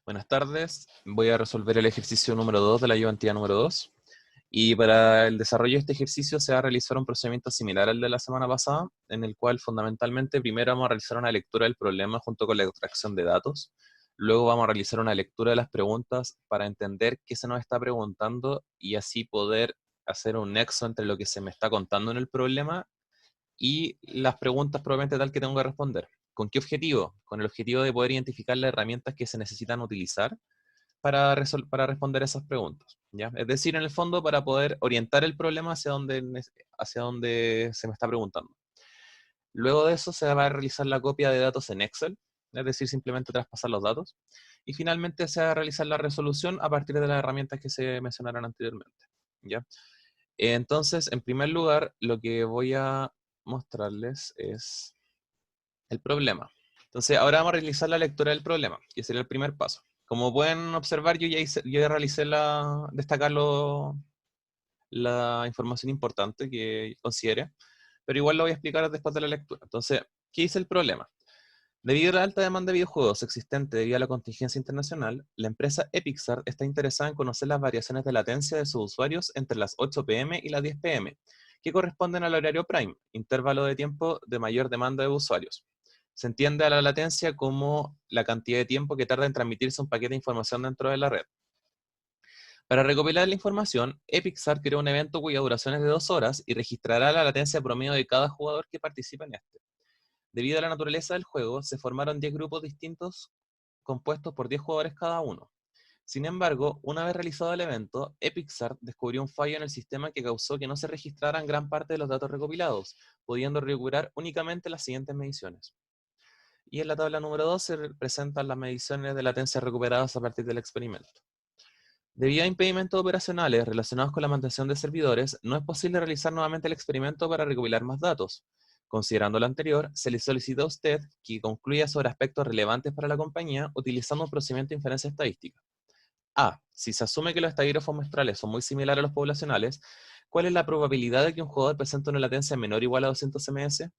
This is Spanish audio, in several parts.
Buenas tardes, voy a resolver el ejercicio número 2 de la ayudantía número 2. Y para el desarrollo de este ejercicio se va a realizar un procedimiento similar al de la semana pasada, en el cual fundamentalmente primero vamos a realizar una lectura del problema junto con la extracción de datos. Luego vamos a realizar una lectura de las preguntas para entender qué se nos está preguntando y así poder hacer un nexo entre lo que se me está contando en el problema y las preguntas probablemente tal que tengo que responder. ¿Con qué objetivo? Con el objetivo de poder identificar las herramientas que se necesitan utilizar para responder esas preguntas, ¿ya? Es decir, en el fondo, para poder orientar el problema hacia donde se me está preguntando. Luego de eso se va a realizar la copia de datos en Excel, es decir, simplemente traspasar los datos. Y finalmente se va a realizar la resolución a partir de las herramientas que se mencionaron anteriormente, ¿ya? Entonces, en primer lugar, lo que voy a mostrarles es el problema. Entonces, ahora vamos a realizar la lectura del problema, que sería el primer paso. Como pueden observar, yo ya realicé la información importante que considere, pero igual lo voy a explicar después de la lectura. Entonces, ¿qué dice el problema? Debido a la alta demanda de videojuegos existente debido a la contingencia internacional, la empresa Epixar está interesada en conocer las variaciones de latencia de sus usuarios entre las 8 p.m. y las 10 p.m., que corresponden al horario prime, intervalo de tiempo de mayor demanda de usuarios. Se entiende a la latencia como la cantidad de tiempo que tarda en transmitirse un paquete de información dentro de la red. Para recopilar la información, Epixar creó un evento cuya duración es de 2 horas y registrará la latencia promedio de cada jugador que participa en este. Debido a la naturaleza del juego, se formaron 10 grupos distintos compuestos por 10 jugadores cada uno. Sin embargo, una vez realizado el evento, Epixar descubrió un fallo en el sistema que causó que no se registraran gran parte de los datos recopilados, pudiendo recuperar únicamente las siguientes mediciones. Y en la tabla número 2 se presentan las mediciones de latencia recuperadas a partir del experimento. Debido a impedimentos operacionales relacionados con la mantención de servidores, no es posible realizar nuevamente el experimento para recopilar más datos. Considerando lo anterior, se le solicita a usted que concluya sobre aspectos relevantes para la compañía utilizando un procedimiento de inferencia estadística. A. Si se asume que los estadígrafos muestrales son muy similares a los poblacionales, ¿cuál es la probabilidad de que un jugador presente una latencia menor o igual a 200 ms?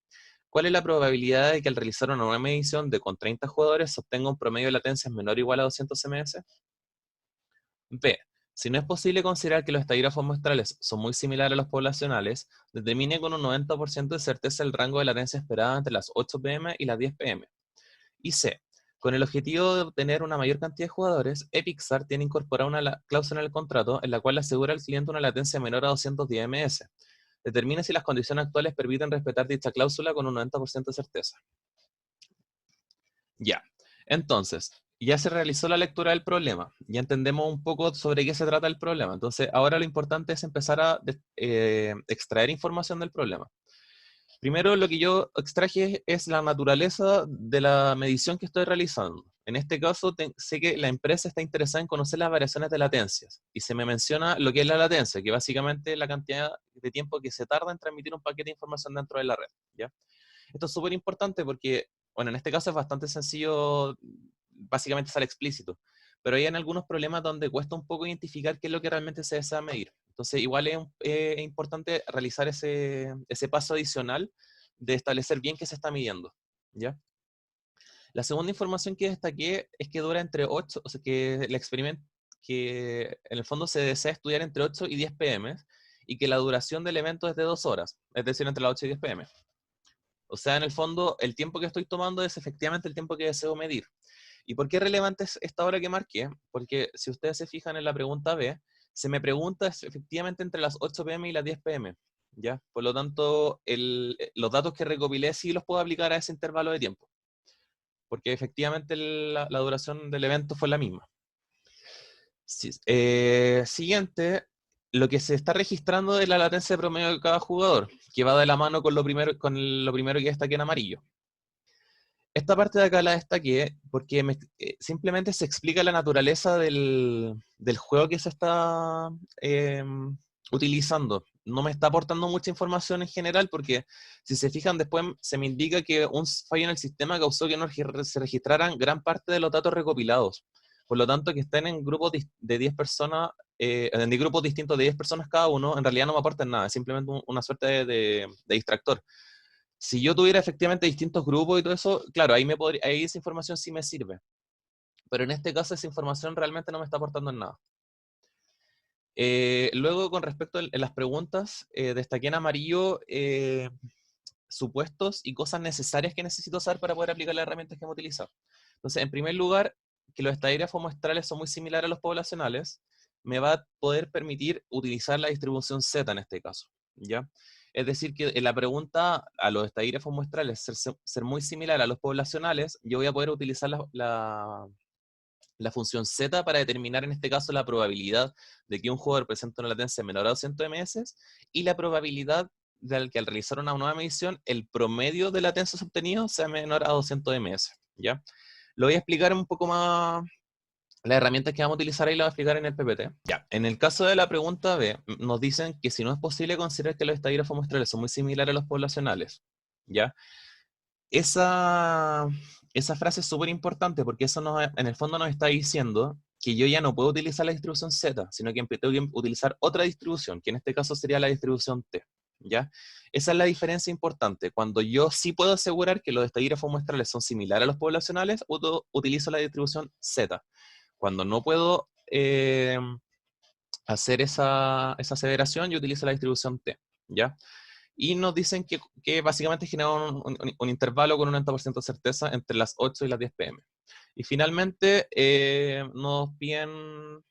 ¿Cuál es la probabilidad de que al realizar una nueva medición de con 30 jugadores se obtenga un promedio de latencias menor o igual a 200 ms? B. Si no es posible considerar que los estadígrafos muestrales son muy similares a los poblacionales, determine con un 90% de certeza el rango de latencia esperada entre las 8 p.m. y las 10 p.m. Y C. Con el objetivo de obtener una mayor cantidad de jugadores, Epixar tiene incorporada una cláusula en el contrato en la cual asegura al cliente una latencia menor a 210 ms. Determine si las condiciones actuales permiten respetar dicha cláusula con un 90% de certeza. Ya. Entonces, ya se realizó la lectura del problema. Ya entendemos un poco sobre qué se trata el problema. Entonces, ahora lo importante es empezar a extraer información del problema. Primero, lo que yo extraje es la naturaleza de la medición que estoy realizando. En este caso, sé que la empresa está interesada en conocer las variaciones de latencias. Y se me menciona lo que es la latencia, que básicamente es la cantidad de tiempo que se tarda en transmitir un paquete de información dentro de la red, ¿ya? Esto es súper importante porque, bueno, en este caso es bastante sencillo, básicamente sale explícito, pero hay en algunos problemas donde cuesta un poco identificar qué es lo que realmente se desea medir. Entonces, igual es importante realizar ese paso adicional de establecer bien qué se está midiendo, ¿ya? La segunda información que destaqué es que dura entre 8, o sea, que el experimento, que en el fondo se desea estudiar entre 8 y 10 pm, y que la duración del evento es de 2 horas, es decir, entre las 8 y 10 pm. O sea, en el fondo, el tiempo que estoy tomando es efectivamente el tiempo que deseo medir. ¿Y por qué es relevante esta hora que marqué? Porque si ustedes se fijan en la pregunta B, se me pregunta efectivamente entre las 8 p.m. y las 10 p.m. ¿Ya? Por lo tanto, los datos que recopilé sí los puedo aplicar a ese intervalo de tiempo, porque efectivamente la duración del evento fue la misma. Sí, siguiente, lo que se está registrando es la latencia promedio de cada jugador, que va de la mano con lo primero que está aquí en amarillo. Esta parte de acá la destaqué porque simplemente se explica la naturaleza del juego que se está utilizando. No me está aportando mucha información en general porque si se fijan después se me indica que un fallo en el sistema causó que no se registraran gran parte de los datos recopilados. Por lo tanto, que estén en grupos de 10 personas, en grupos distintos de 10 personas cada uno, en realidad no me aportan nada, es simplemente una suerte de distractor. Si yo tuviera efectivamente distintos grupos y todo eso, claro, ahí esa información sí me sirve. pero en este caso esa información realmente no me está aportando en nada. Luego, con respecto a las preguntas, destaqué en amarillo supuestos y cosas necesarias que necesito saber para poder aplicar las herramientas que hemos utilizado. Entonces, en primer lugar, que los estadígrafos muestrales son muy similares a los poblacionales, me va a poder permitir utilizar la distribución Z en este caso, ¿ya? Es decir, que en la pregunta a los estadígrafos muestrales ser muy similar a los poblacionales, yo voy a poder utilizar la función Z para determinar en este caso la probabilidad de que un jugador presente una latencia menor a 200 ms y la probabilidad de que al realizar una nueva medición el promedio de latencias obtenidos sea menor a 200 ms, ¿ya? Lo voy a explicar un poco más, las herramientas que vamos a utilizar ahí las voy a explicar en el PPT. Ya, en el caso de la pregunta B, nos dicen que si no es posible considerar que los estadígrafos muestrales son muy similares a los poblacionales, ¿ya? Esa frase es súper importante porque eso en el fondo nos está diciendo que yo ya no puedo utilizar la distribución Z, sino que tengo que utilizar otra distribución, que en este caso sería la distribución T, ¿ya? Esa es la diferencia importante. Cuando yo sí puedo asegurar que los estadígrafos muestrales son similares a los poblacionales, utilizo la distribución Z. Cuando no puedo hacer esa aseveración, yo utilizo la distribución T, ¿ya? Y nos dicen que básicamente genera un intervalo con un 90% de certeza entre las 8 y las 10 pm. Y finalmente nos piden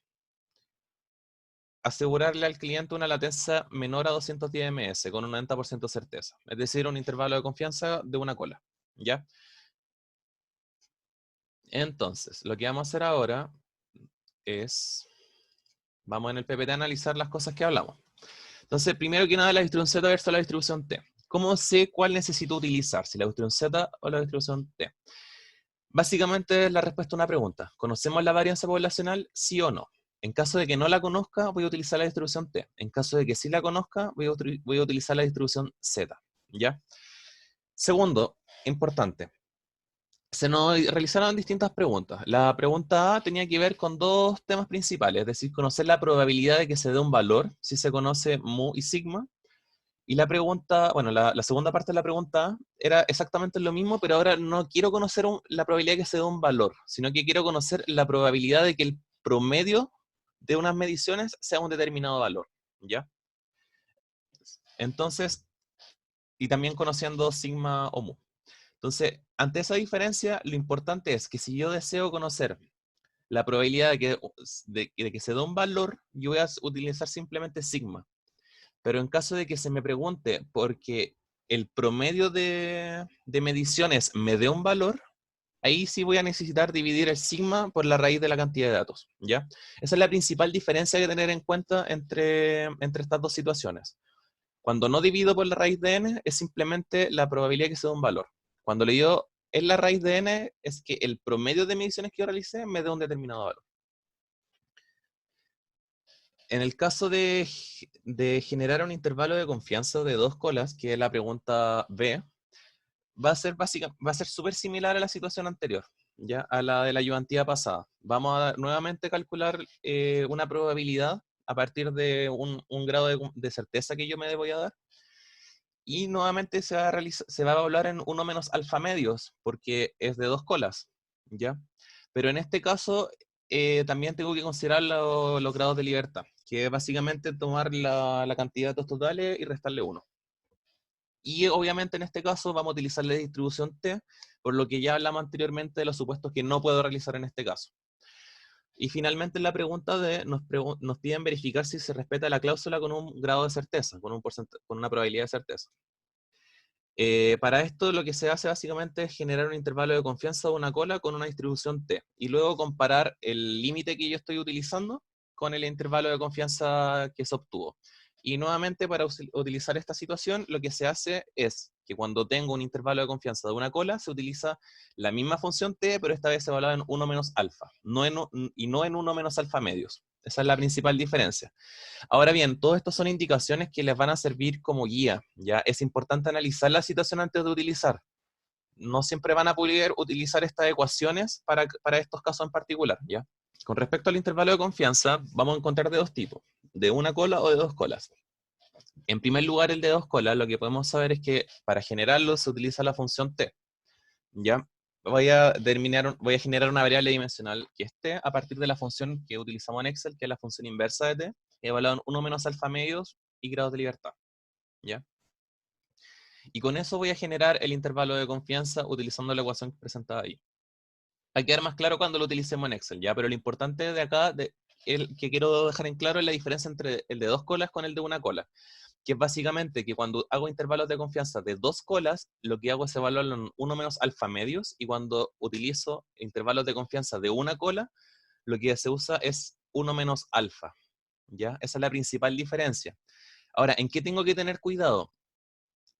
asegurarle al cliente una latencia menor a 210 ms con un 90% de certeza. Es decir, un intervalo de confianza de una cola, ¿ya? Entonces, lo que vamos a hacer ahora es, vamos en el PPT a analizar las cosas que hablamos. Entonces, primero que nada, la distribución Z versus la distribución T. ¿Cómo sé cuál necesito utilizar? Si la distribución Z o la distribución T. Básicamente es la respuesta a una pregunta. ¿Conocemos la varianza poblacional? Sí o no. En caso de que no la conozca, voy a utilizar la distribución T. En caso de que sí la conozca, voy a utilizar la distribución Z. ¿Ya? Segundo, importante. Se nos realizaron distintas preguntas. La pregunta A tenía que ver con dos temas principales, es decir, conocer la probabilidad de que se dé un valor, si se conoce mu y sigma. Y la pregunta, bueno, la segunda parte de la pregunta era exactamente lo mismo, pero ahora no quiero conocer la probabilidad de que se dé un valor, sino que quiero conocer la probabilidad de que el promedio de unas mediciones sea un determinado valor, ¿ya? Entonces, y también conociendo sigma o mu. Entonces, ante esa diferencia, lo importante es que si yo deseo conocer la probabilidad de que se dé un valor, yo voy a utilizar simplemente sigma. Pero en caso de que se me pregunte porque el promedio de mediciones me dé un valor, ahí sí voy a necesitar dividir el sigma por la raíz de la cantidad de datos, ¿ya? Esa es la principal diferencia que tener en cuenta entre estas dos situaciones. Cuando no divido por la raíz de n, es simplemente la probabilidad que se dé un valor. Cuando le digo en la raíz de n, es que el promedio de mediciones que yo realicé me dé un determinado valor. En el caso de generar un intervalo de confianza de dos colas, que es la pregunta B, va a ser súper similar a la situación anterior, ¿ya? A la de la ayudantía pasada. Vamos a nuevamente calcular una probabilidad a partir de un grado de certeza que yo me voy a dar. Y nuevamente se va a evaluar en 1 menos alfa medios, porque es de dos colas, ¿ya? Pero en este caso también tengo que considerar los grados de libertad, que es básicamente tomar la cantidad de datos totales y restarle 1. Y obviamente en este caso vamos a utilizar la distribución T, por lo que ya hablamos anteriormente de los supuestos que no puedo realizar en este caso. Y finalmente en la pregunta D nos piden verificar si se respeta la cláusula con un grado de certeza, con una probabilidad de certeza. Para esto lo que se hace básicamente es generar un intervalo de confianza de una cola con una distribución T y luego comparar el límite que yo estoy utilizando con el intervalo de confianza que se obtuvo. Y nuevamente para utilizar esta situación lo que se hace es que cuando tengo un intervalo de confianza de una cola se utiliza la misma función T, pero esta vez se evalúa en 1 menos alfa, y no en 1 menos alfa medios. Esa es la principal diferencia. Ahora bien, todo esto son indicaciones que les van a servir como guía, ¿ya? Es importante analizar la situación antes de utilizar. No siempre van a poder utilizar estas ecuaciones para estos casos en particular, ¿ya? Con respecto al intervalo de confianza, vamos a encontrar de dos tipos, de una cola o de dos colas. En primer lugar, el de dos colas, lo que podemos saber es que para generarlo se utiliza la función T, ¿ya? voy a generar una variable dimensional que esté a partir de la función que utilizamos en Excel, que es la función inversa de t, evaluada en 1 menos alfa medios y grados de libertad, ¿ya? Y con eso voy a generar el intervalo de confianza utilizando la ecuación presentada ahí. Va a quedar más claro cuando lo utilicemos en Excel, ¿ya? Pero lo importante de acá, el que quiero dejar en claro, es la diferencia entre el de 2 colas con el de 1 cola, que es básicamente que cuando hago intervalos de confianza de 2 colas, lo que hago es evaluarlo en 1 menos alfa medios, y cuando utilizo intervalos de confianza de 1 cola, lo que se usa es 1 menos alfa, ¿ya? Esa es la principal diferencia. Ahora, ¿en qué tengo que tener cuidado?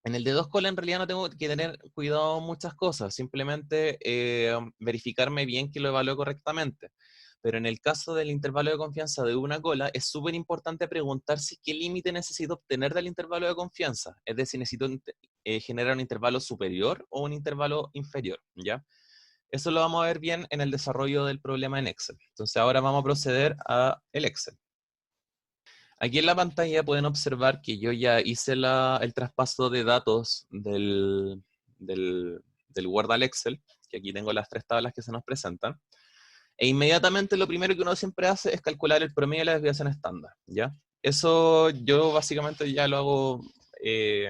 En el de 2 colas en realidad no tengo que tener cuidado en muchas cosas, simplemente verificarme bien que lo evalúe correctamente. Pero en el caso del intervalo de confianza de 1 cola, es súper importante preguntarse qué límite necesito obtener del intervalo de confianza. Es decir, necesito generar un intervalo superior o un intervalo inferior, ¿ya? Eso lo vamos a ver bien en el desarrollo del problema en Excel. Entonces ahora vamos a proceder a el Excel. Aquí en la pantalla pueden observar que yo ya hice el traspaso de datos del Word al Excel, que aquí tengo las 3 tablas que se nos presentan. E inmediatamente lo primero que uno siempre hace es calcular el promedio de la desviación estándar, ¿ya? Eso yo básicamente ya lo hago, es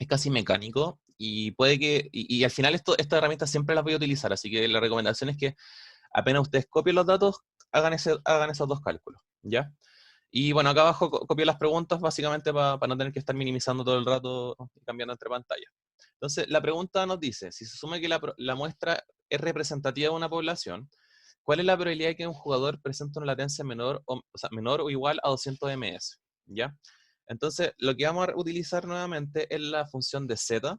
casi mecánico, y puede que, y al final esta herramienta siempre las voy a utilizar, así que la recomendación es que apenas ustedes copien los datos, hagan esos 2 cálculos, ¿ya? Y bueno, acá abajo copio las preguntas básicamente para no tener que estar minimizando todo el rato y cambiando entre pantallas. Entonces, la pregunta nos dice, si se asume que la muestra es representativa de una población, ¿cuál es la probabilidad de que un jugador presente una latencia menor o menor o igual a 200 ms? ¿Ya? Entonces, lo que vamos a utilizar nuevamente es la función de z,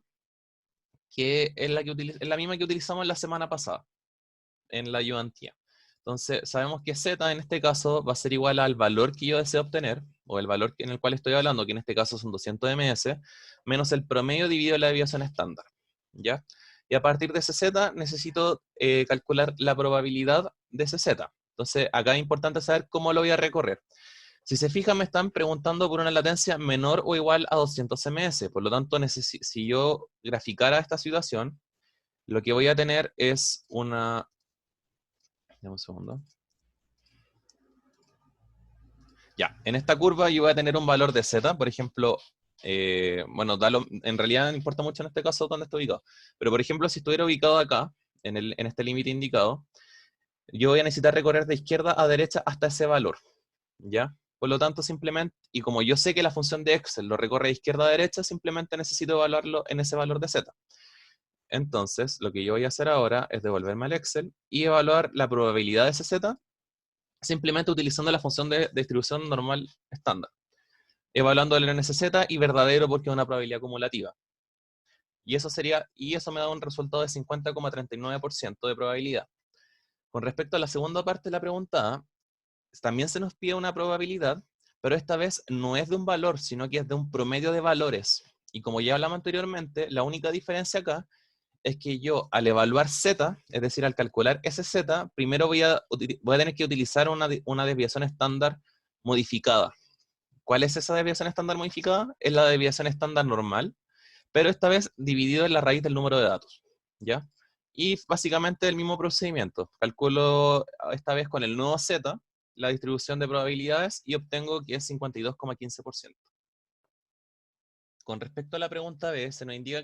que es es la misma que utilizamos la semana pasada, en la ayudantía. Entonces, sabemos que z en este caso va a ser igual al valor que yo deseo obtener, o el valor en el cual estoy hablando, que en este caso son 200 ms, menos el promedio dividido la desviación estándar, ¿ya? Y a partir de ese z necesito calcular la probabilidad de ese z. Entonces, acá es importante saber cómo lo voy a recorrer. Si se fijan, me están preguntando por una latencia menor o igual a 200 ms. Por lo tanto, si yo graficara esta situación, lo que voy a tener es una... Dame un segundo. Ya, en esta curva yo voy a tener un valor de z, por ejemplo, bueno, en realidad no importa mucho en este caso dónde estoy ubicado, pero por ejemplo, si estuviera ubicado acá, en este límite indicado, yo voy a necesitar recorrer de izquierda a derecha hasta ese valor, ¿ya? Por lo tanto, simplemente, y como yo sé que la función de Excel lo recorre de izquierda a derecha, simplemente necesito evaluarlo en ese valor de z. Entonces, lo que yo voy a hacer ahora es devolverme al Excel y evaluar la probabilidad de ese z, simplemente utilizando la función de distribución normal estándar, evaluando el NSZ y verdadero porque es una probabilidad acumulativa. Y eso me da un resultado de 50,39% de probabilidad. Con respecto a la segunda parte de la pregunta, también se nos pide una probabilidad, pero esta vez no es de un valor, sino que es de un promedio de valores. Y como ya hablamos anteriormente, la única diferencia acá es que yo al evaluar Z, es decir, al calcular ese Z, primero voy a tener que utilizar una desviación estándar modificada. ¿Cuál es esa desviación estándar modificada? Es la desviación estándar normal, pero esta vez dividido en la raíz del número de datos, ¿ya? Y básicamente el mismo procedimiento. Calculo esta vez con el nuevo Z la distribución de probabilidades y obtengo que es 52,15%. Con respecto a la pregunta B, se nos indica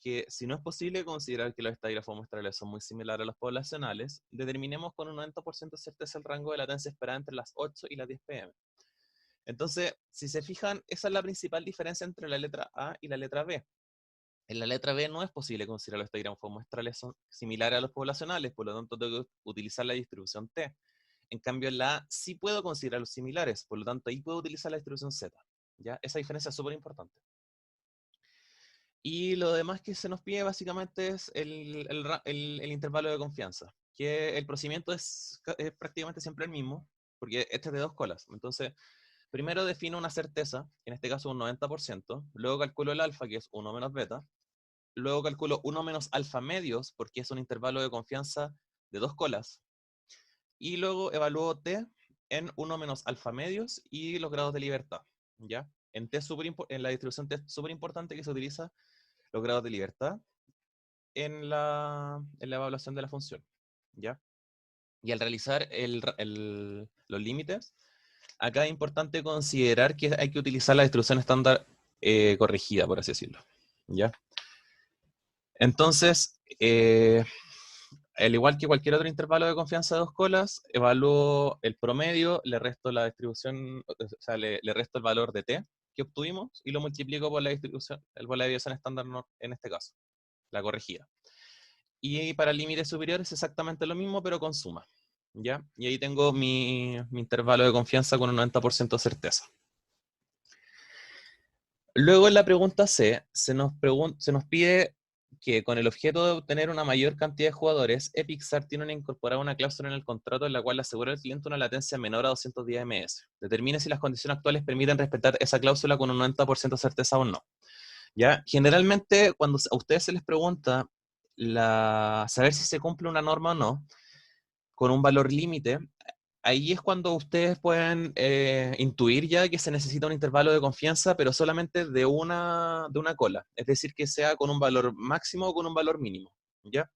que si no es posible considerar que los estadígrafos muestrales son muy similares a los poblacionales, determinemos con un 90% de certeza el rango de latencia esperada entre las 8 y las 10 pm. Entonces, si se fijan, esa es la principal diferencia entre la letra A y la letra B. En la letra B no es posible considerar los estadígrafos muestrales son similares a los poblacionales, por lo tanto tengo que utilizar la distribución T. En cambio, en la A sí puedo considerarlos similares, por lo tanto ahí puedo utilizar la distribución Z. ¿Ya? Esa diferencia es súper importante. Y lo demás que se nos pide básicamente es el intervalo de confianza, que el procedimiento es prácticamente siempre el mismo, porque este es de 2 colas. Entonces, primero defino una certeza, en este caso un 90%, luego calculo el alfa, que es 1 menos beta, luego calculo 1 menos alfa medios, porque es un intervalo de confianza de 2 colas, y luego evalúo t en 1 menos alfa medios y los grados de libertad, ¿ya? En la distribución T es súper importante que se utiliza los grados de libertad, en la evaluación de la función, ¿ya? Y al realizar los límites, acá es importante considerar que hay que utilizar la distribución estándar corregida, por así decirlo, ¿ya? Entonces, al igual que cualquier otro intervalo de confianza de dos colas, evalúo el promedio, le resto la distribución, o sea, le resto el valor de t que obtuvimos y lo multiplico por la distribución, por la desviación estándar en este caso, la corregida. Y para el límite superior es exactamente lo mismo, pero con suma, ¿ya? Y ahí tengo mi intervalo de confianza con un 90% de certeza. Luego en la pregunta C, se nos pide que con el objeto de obtener una mayor cantidad de jugadores, Epixar tiene incorporada una cláusula en el contrato en la cual asegura al cliente una latencia menor a 210 ms. Determine si las condiciones actuales permiten respetar esa cláusula con un 90% de certeza o no. ¿Ya? Generalmente, cuando a ustedes se les pregunta saber si se cumple una norma o no, con un valor límite, ahí es cuando ustedes pueden intuir ya que se necesita un intervalo de confianza, pero solamente de una cola. Es decir, que sea con un valor máximo o con un valor mínimo, ¿ya?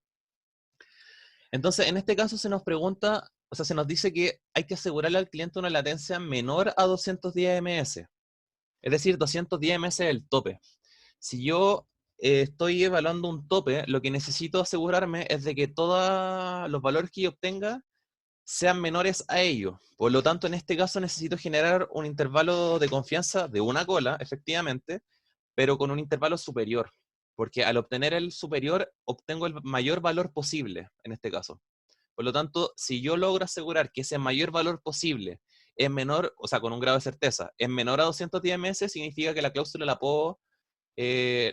Entonces, en este caso se nos pregunta, o sea, se nos dice que hay que asegurarle al cliente una latencia menor a 210 ms. Es decir, 210 ms es el tope. Si yo estoy evaluando un tope, lo que necesito asegurarme es de que todos los valores que yo obtenga sean menores a ello. Por lo tanto, en este caso necesito generar un intervalo de confianza de una cola, efectivamente, pero con un intervalo superior. Porque al obtener el superior, obtengo el mayor valor posible, en este caso. Por lo tanto, si yo logro asegurar que ese mayor valor posible es menor, o sea, con un grado de certeza, es menor a 210 ms, significa que la cláusula la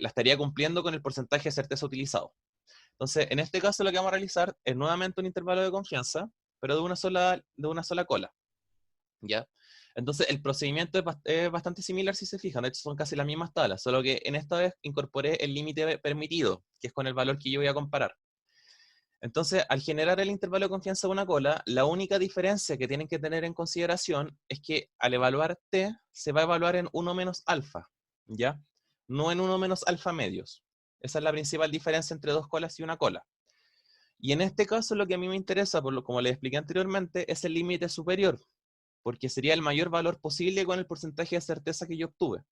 estaría cumpliendo con el porcentaje de certeza utilizado. Entonces, en este caso lo que vamos a realizar es nuevamente un intervalo de confianza, pero de una sola cola, ¿ya? Entonces, el procedimiento es bastante similar si se fijan, de hecho son casi las mismas tablas, solo que en esta vez incorporé el límite permitido, que es con el valor que yo voy a comparar. Entonces, al generar el intervalo de confianza de una cola, la única diferencia que tienen que tener en consideración es que al evaluar t, se va a evaluar en 1 menos alfa, ¿ya? No en 1 menos alfa medios. Esa es la principal diferencia entre dos colas y una cola. Y en este caso lo que a mí me interesa, como les expliqué anteriormente, es el límite superior, porque sería el mayor valor posible con el porcentaje de certeza que yo obtuve.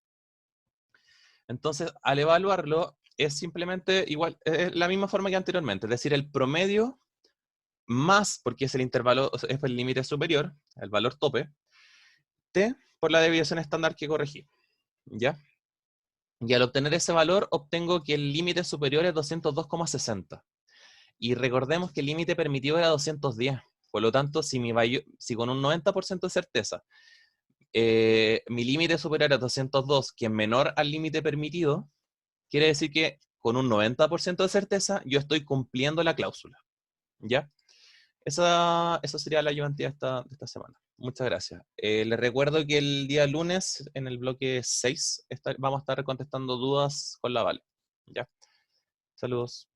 Entonces, al evaluarlo, es simplemente igual, es la misma forma que anteriormente, es decir, el promedio más, porque es el intervalo, o sea, es el límite superior, el valor tope, t por la desviación estándar que corregí, ¿ya? Y al obtener ese valor, obtengo que el límite superior es 202,60. Y recordemos que el límite permitido era 210. Por lo tanto, si con un 90% de certeza mi límite superior a 202, que es menor al límite permitido, quiere decir que con un 90% de certeza yo estoy cumpliendo la cláusula. ¿Ya? Esa sería la ayudantía de esta semana. Muchas gracias. Les recuerdo que el día lunes, en el bloque 6, vamos a estar contestando dudas con la Vale. ¿Ya? Saludos.